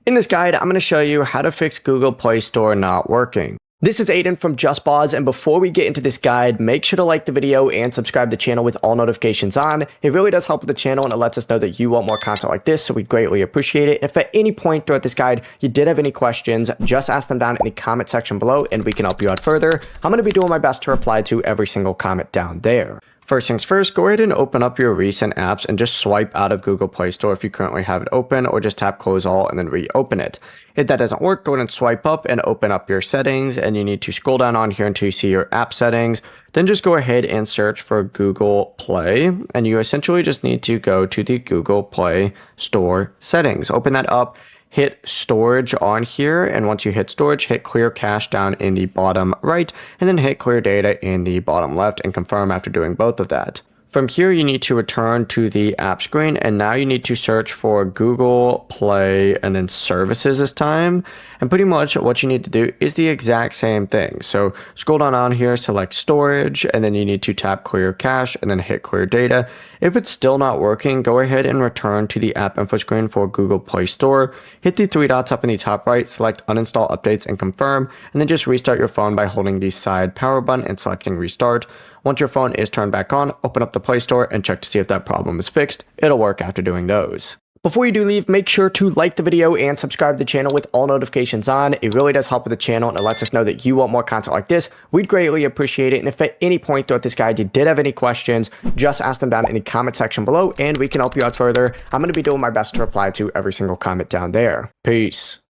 In this guide, I'm going to show you how to fix Google Play Store not working. This is Aiden from JustBoz, and before we get into this guide, make sure to like the video and subscribe to the channel with all notifications on. It really does help with the channel and it lets us know that you want more content like this, so we greatly appreciate it. If at any point throughout this guide you did have any questions, just ask them down in the comment section below and we can help you out further. I'm going to be doing my best to reply to every single comment down there. First things first, go ahead and open up your recent apps and just swipe out of Google Play Store if you currently have it open, or just tap close all and then reopen it. If that doesn't work, go ahead and swipe up and open up your settings, and you need to scroll down on here until you see your app settings. Then just go ahead and search for Google Play, and you essentially just need to go to the Google Play Store settings. Open that up. Hit storage on here, and once you hit storage, hit clear cache down in the bottom right, and then hit clear data in the bottom left, and confirm after doing both of that. From here, you need to return to the app screen, and now you need to search for Google Play and then services this time. And pretty much what you need to do is the exact same thing. So scroll down on here, select storage, and then you need to tap clear cache and then hit clear data. If it's still not working, go ahead and return to the app info screen for Google Play Store. Hit the three dots up in the top right, select uninstall updates and confirm, and then just restart your phone by holding the side power button and selecting restart. Once your phone is turned back on, open up the Play Store and check to see if that problem is fixed. It'll work after doing those. Before you do leave, make sure to like the video and subscribe to the channel with all notifications on. It really does help with the channel and it lets us know that you want more content like this. We'd greatly appreciate it. And if at any point throughout this guide you did have any questions, just ask them down in the comment section below and we can help you out further. I'm going to be doing my best to reply to every single comment down there. Peace.